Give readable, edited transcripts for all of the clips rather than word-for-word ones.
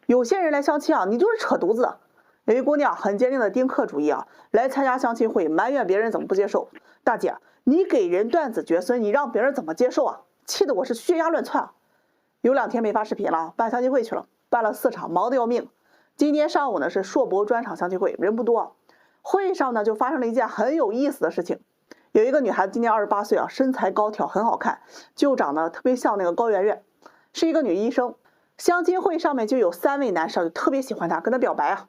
有些人来相亲啊，你就是扯犊子。有一姑娘很坚定的丁克主义啊，来参加相亲会，埋怨别人怎么不接受。大姐，你给人断子绝孙，你让别人怎么接受啊？气得我是血压乱窜啊！有2天没发视频了，办相亲会去了，办了4场，忙得要命。今天上午呢是硕博专场相亲会，人不多。会上呢就发生了一件很有意思的事情。有一个女孩子今年28岁啊，身材高挑，很好看，就长得特别像那个高圆圆，是一个女医生。相亲会上面就有3位男士就特别喜欢她，跟她表白啊。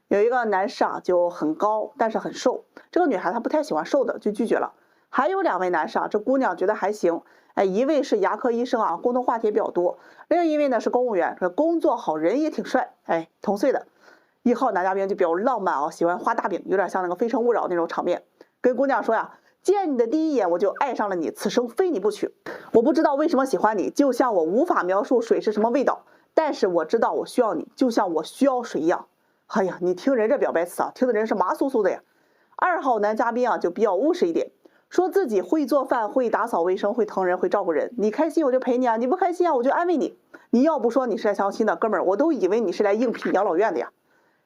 有一个男士啊就很高，但是很瘦，这个女孩她不太喜欢瘦的，就拒绝了。还有2位男士啊，这姑娘觉得还行，一位是牙科医生啊，共同话题比较多；另一位呢是公务员，这工作好，人也挺帅，同岁的。1号男嘉宾就比较浪漫啊，喜欢画大饼，有点像那个《非诚勿扰》那种场面，跟姑娘说呀，见你的第一眼我就爱上了你，此生非你不娶。我不知道为什么喜欢你，就像我无法描述水是什么味道，但是我知道我需要你，就像我需要水一样。哎呀，你听人这表白词啊，听的人是麻酥酥的呀。2号男嘉宾啊就比较务实一点，说自己会做饭，会打扫卫生，会疼人，会照顾人。你开心我就陪你啊，你不开心啊我就安慰你。你要不说你是来相亲的，哥们儿，我都以为你是来应聘养老院的呀。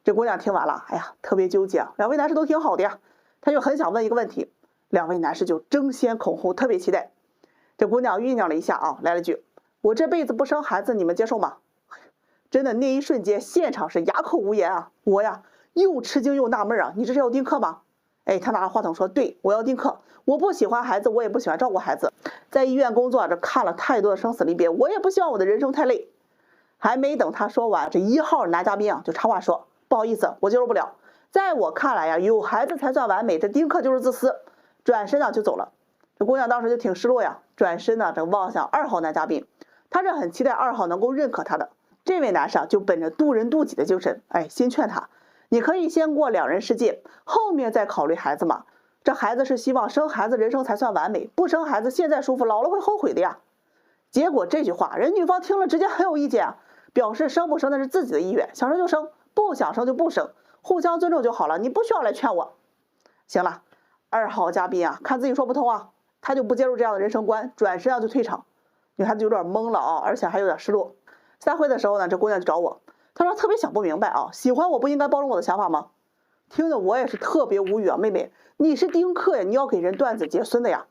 这姑娘听完了，哎呀，特别纠结啊。2位男士都挺好的呀，她就很想问一个问题，2位男士就争先恐后，特别期待。这姑娘酝酿了一下啊，来了句：“我这辈子不生孩子，你们接受吗？”真的那一瞬间，现场是哑口无言啊！我呀，又吃惊又纳闷啊！你这是要丁克吗？他拿着话筒说：“对，我要丁克。我不喜欢孩子，我也不喜欢照顾孩子。在医院工作，这看了太多的生死离别，我也不希望我的人生太累。”还没等他说完，这1号男嘉宾啊就插话说：“不好意思，我接受不了。在我看来呀，有孩子才算完美，这丁克就是自私。”转身呢就走了。这姑娘当时就挺失落呀，转身呢这望向2号男嘉宾，她是很期待2号能够认可她的。这位男士就本着渡人渡己的精神，先劝他，你可以先过2人世界，后面再考虑孩子嘛。这孩子是希望生孩子人生才算完美，不生孩子现在舒服，老了会后悔的呀。结果这句话人女方听了直接很有意见啊，表示生不生那是自己的意愿，想生就生，不想生就不生，互相尊重就好了，你不需要来劝我。行了，2号嘉宾啊，看自己说不通啊，他就不接受这样的人生观，转身就退场。女孩子有点懵了啊，而且还有点失落。散会的时候呢，这姑娘就找我，她说特别想不明白啊，喜欢我不应该包容我的想法吗？听得我也是特别无语啊，妹妹，你是丁克呀，你要给人断子绝孙的呀。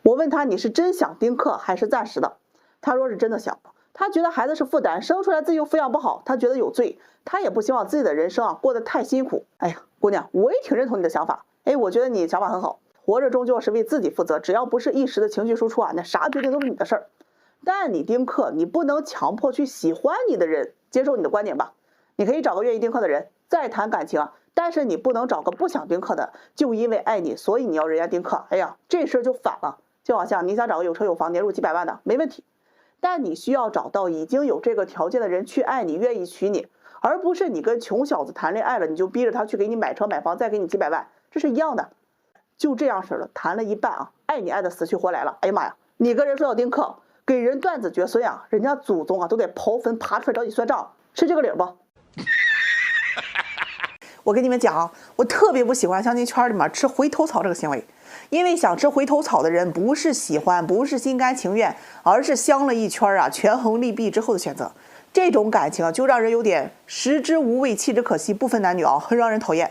我问她你是真想丁克还是暂时的？她说是真的想，她觉得孩子是负担，生出来自己又抚养不好，她觉得有罪，她也不希望自己的人生啊过得太辛苦。哎呀，姑娘，我也挺认同你的想法，我觉得你想法很好，活着终究是为自己负责，只要不是一时的情绪输出啊，那啥决定都是你的事儿。但你丁克，你不能强迫去喜欢你的人接受你的观点吧？你可以找个愿意丁克的人再谈感情啊，但是你不能找个不想丁克的，就因为爱你，所以你要人家丁克。哎呀，这事就反了。就好像你想找个有车有房年入几百万的，没问题，但你需要找到已经有这个条件的人去爱你，愿意娶你，而不是你跟穷小子谈恋爱了，你就逼着他去给你买车买房，再给你几百万，这是一样的。就这样式的，谈了一半啊，爱你爱的死去活来了。哎呀妈呀，你跟人说要丁克，给人断子绝孙呀，人家祖宗啊都得刨坟爬出来找你算账，是这个理不？我跟你们讲啊，我特别不喜欢相亲圈里面吃回头草这个行为，因为想吃回头草的人不是喜欢，不是心甘情愿，而是相了一圈啊，权衡利弊之后的选择。这种感情啊，就让人有点食之无味，弃之可惜，不分男女啊，很让人讨厌。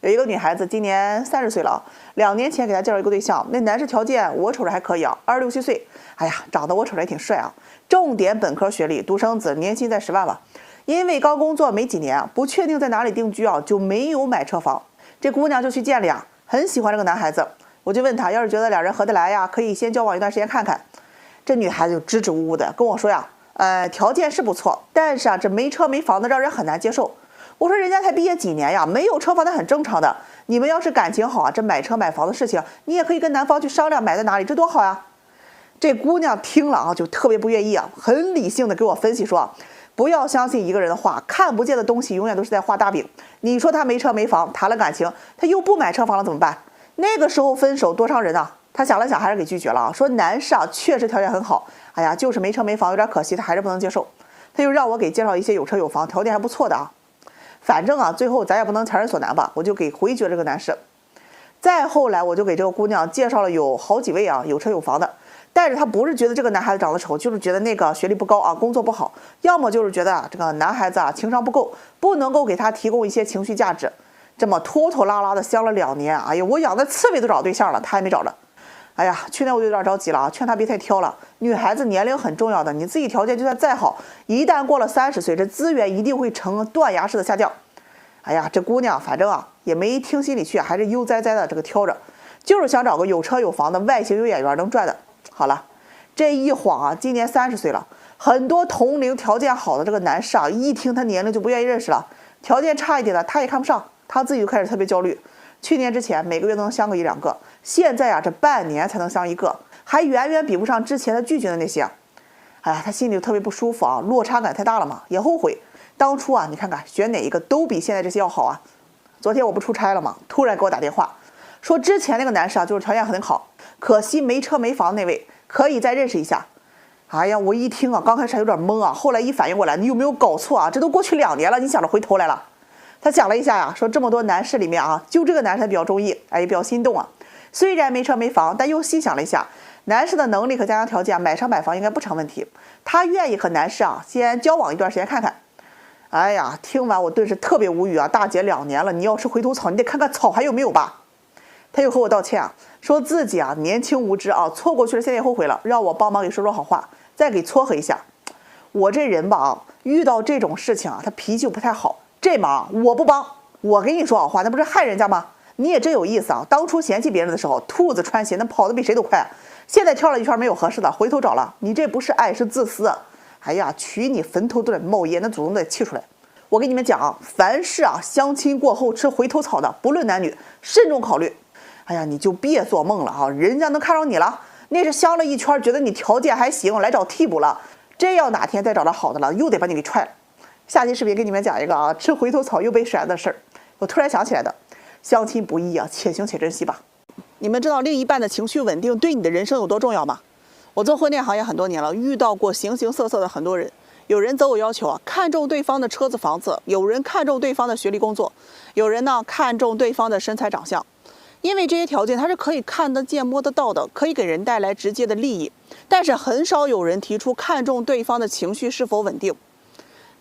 有一个女孩子今年30岁了，2年前给她介绍一个对象，那男士条件我瞅着还可以啊，26、7岁，哎呀，长得我瞅着也挺帅啊，重点本科学历，独生子，年薪在10万吧。因为刚工作没几年，不确定在哪里定居啊，就没有买车房。这姑娘就去见了呀，很喜欢这个男孩子，我就问她，要是觉得2人合得来呀，可以先交往一段时间看看。这女孩子就支支吾吾的跟我说呀，条件是不错，但是啊，这没车没房的让人很难接受。我说人家才毕业几年呀，没有车房那很正常的。你们要是感情好啊，这买车买房的事情，你也可以跟男方去商量买在哪里，这多好呀。这姑娘听了啊，就特别不愿意啊，很理性的给我分析说，不要相信一个人的话，看不见的东西永远都是在画大饼。你说他没车没房，谈了感情，他又不买车房了怎么办？那个时候分手多伤人啊。他想了想还是给拒绝了啊，说男士啊确实条件很好，哎呀就是没车没房有点可惜，他还是不能接受。他又让我给介绍一些有车有房条件还不错的啊。反正啊，最后咱也不能强人所难吧，我就给回绝这个男士。再后来，我就给这个姑娘介绍了有好几位啊有车有房的，但是他不是觉得这个男孩子长得丑，就是觉得那个学历不高啊，工作不好，要么就是觉得这个男孩子啊情商不够，不能够给他提供一些情绪价值。这么拖拖拉拉的相了2年，哎呀，我养的刺猬都找对象了，他还没找着。哎呀，去年我就有点着急了啊，劝他别太挑了。女孩子年龄很重要的，你自己条件就算再好，一旦过了30岁，这资源一定会呈断崖式的下降。哎呀，这姑娘反正啊也没听心里去，还是悠哉哉的这个挑着，就是想找个有车有房的外形有眼缘能赚的。好了，这一晃啊，今年30岁了，很多同龄条件好的这个男士啊，一听他年龄就不愿意认识了，条件差一点的他也看不上，他自己就开始特别焦虑。去年之前每个月都能相个1、2个，现在啊这半年才能相1个，还远远比不上之前的拒绝的那些。哎呀，他心里就特别不舒服啊，落差感太大了嘛，也后悔当初啊，你看看选哪一个都比现在这些要好啊。昨天我不出差了吗？突然给我打电话说，之前那个男士啊，就是条件很好，可惜没车没房那位，可以再认识一下。哎呀，我一听啊，刚开始还有点懵啊，后来一反应过来，你有没有搞错啊？这都过去2年了，你想着回头来了？他想了一下呀，说这么多男士里面啊，就这个男士比较中意，哎，也比较心动啊。虽然没车没房，但又细想了一下，男士的能力和家庭条件，买车买房应该不成问题。他愿意和男士啊先交往一段时间看看。哎呀，听完我顿时特别无语啊！大姐2年了，你要吃回头草，你得看看草还有没有吧。他又和我道歉啊，说自己啊年轻无知啊，错过去了，现在后悔了，让我帮忙给说说好话，再给撮合一下。我这人吧啊，遇到这种事情啊，他脾气不太好。这忙我不帮，我给你说好话，那不是害人家吗？你也真有意思啊！当初嫌弃别人的时候，兔子穿鞋那跑得比谁都快，现在跳了一圈没有合适的，回头找了，你这不是爱是自私。哎呀，娶你坟头都得冒烟，那祖宗得气出来。我跟你们讲啊，凡是啊相亲过后吃回头草的，不论男女，慎重考虑。哎呀，你就别做梦了啊，人家能看上你了，那是相了一圈，觉得你条件还行，来找替补了。这要哪天再找到好的了，又得把你给踹了。下期视频给你们讲一个啊吃回头草又被甩的事儿，我突然想起来的。相亲不易啊，且行且珍惜吧。你们知道另一半的情绪稳定对你的人生有多重要吗？我做婚恋行业很多年了，遇到过形形色色的很多人。有人择偶要求啊，看重对方的车子房子；有人看重对方的学历工作；有人呢看重对方的身材长相。因为这些条件它是可以看得见摸得到的，可以给人带来直接的利益。但是很少有人提出看重对方的情绪是否稳定。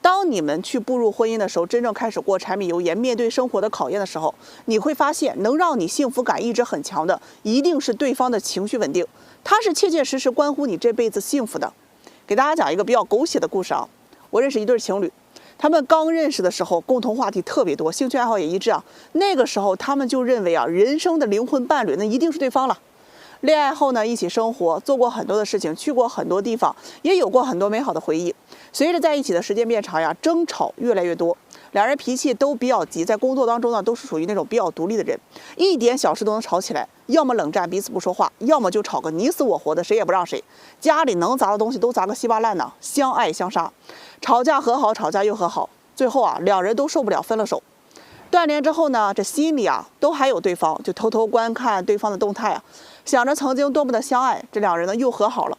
当你们去步入婚姻的时候，真正开始过柴米油盐，面对生活的考验的时候，你会发现能让你幸福感一直很强的，一定是对方的情绪稳定，它是切切实实关乎你这辈子幸福的。给大家讲一个比较狗血的故事啊，我认识一对情侣，他们刚认识的时候，共同话题特别多，兴趣爱好也一致啊。那个时候他们就认为啊，人生的灵魂伴侣那一定是对方了。恋爱后呢，一起生活，做过很多的事情，去过很多地方，也有过很多美好的回忆。随着在一起的时间变长呀，争吵越来越多，两人脾气都比较急，在工作当中呢，都是属于那种比较独立的人，一点小事都能吵起来，要么冷战彼此不说话，要么就吵个你死我活的，谁也不让谁。家里能砸的东西都砸个稀巴烂呢，相爱相杀，吵架和好，吵架又和好，最后啊，两人都受不了，分了手。断联之后呢，这心里啊都还有对方，就偷偷观看对方的动态啊，想着曾经多么的相爱，这两人呢又和好了，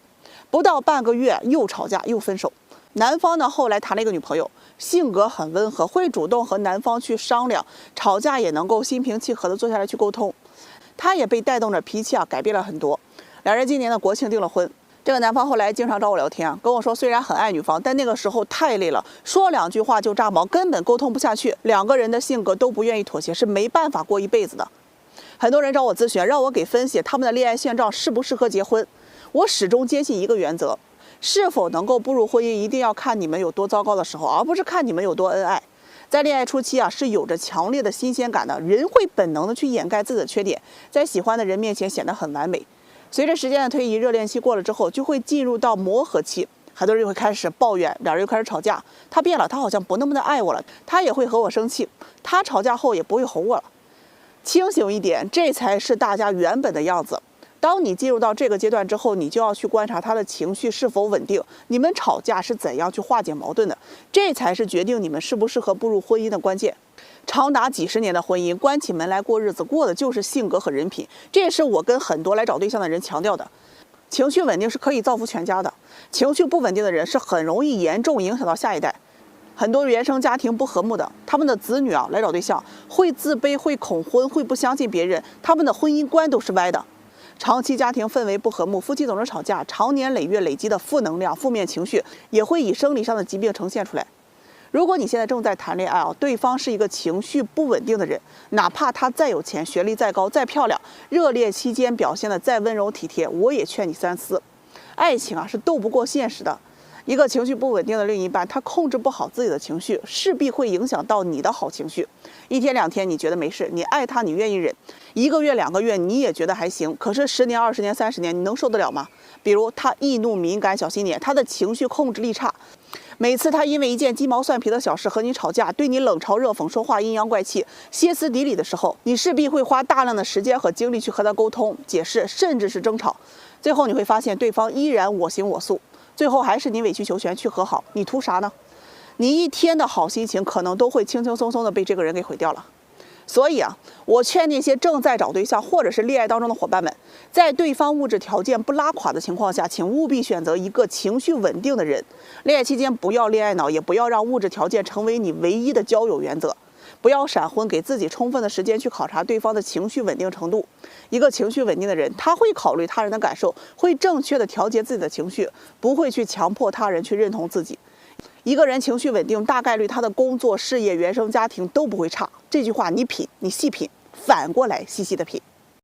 不到半个月又吵架又分手。男方呢后来谈了一个女朋友，性格很温和，会主动和男方去商量，吵架也能够心平气和的坐下来去沟通。他也被带动着脾气啊改变了很多。两人今年的国庆订了婚。这个男方后来经常找我聊天，跟我说虽然很爱女方，但那个时候太累了，说两句话就炸毛，根本沟通不下去，两个人的性格都不愿意妥协，是没办法过一辈子的。很多人找我咨询，让我给分析他们的恋爱现状适不适合结婚。我始终坚信一个原则，是否能够步入婚姻，一定要看你们有多糟糕的时候，而不是看你们有多恩爱。在恋爱初期啊，是有着强烈的新鲜感的，人会本能的去掩盖自己的缺点，在喜欢的人面前显得很完美。随着时间的推移，热恋期过了之后，就会进入到磨合期，很多人就会开始抱怨，两人又开始吵架。他变了，他好像不那么的爱我了，他也会和我生气，他吵架后也不会哄我了。清醒一点，这才是大家原本的样子。当你进入到这个阶段之后，你就要去观察他的情绪是否稳定，你们吵架是怎样去化解矛盾的，这才是决定你们适不适合步入婚姻的关键。长达几十年的婚姻，关起门来过日子，过的就是性格和人品。这也是我跟很多来找对象的人强调的。情绪稳定是可以造福全家的，情绪不稳定的人是很容易严重影响到下一代。很多原生家庭不和睦的，他们的子女啊来找对象，会自卑，会恐婚，会不相信别人，他们的婚姻观都是歪的。长期家庭氛围不和睦，夫妻总是吵架，长年累月累积的负能量、负面情绪也会以生理上的疾病呈现出来。如果你现在正在谈恋爱对方是一个情绪不稳定的人，哪怕他再有钱、学历再高、再漂亮，热恋期间表现的再温柔体贴，我也劝你三思。爱情是斗不过现实的。一个情绪不稳定的另一半，他控制不好自己的情绪，势必会影响到你的好情绪。1天2天你觉得没事，你爱他，你愿意忍；1个月2个月你也觉得还行。可是10年、20年、30年，你能受得了吗？比如他易怒、敏感、小心眼，他的情绪控制力差。每次他因为一件鸡毛蒜皮的小事和你吵架，对你冷嘲热讽，说话阴阳怪气、歇斯底里的时候，你势必会花大量的时间和精力去和他沟通、解释，甚至是争吵。最后你会发现对方依然我行我素，最后还是你委曲求全去和好，你图啥呢？你1天的好心情可能都会轻轻松松的被这个人给毁掉了。所以我劝那些正在找对象或者是恋爱当中的伙伴们，在对方物质条件不拉垮的情况下，请务必选择一个情绪稳定的人。恋爱期间不要恋爱脑，也不要让物质条件成为你唯一的交友原则。不要闪婚，给自己充分的时间去考察对方的情绪稳定程度。一个情绪稳定的人，他会考虑他人的感受，会正确的调节自己的情绪，不会去强迫他人去认同自己。一个人情绪稳定，大概率他的工作、事业、原生家庭都不会差。这句话你品，你细品，反过来细细的品。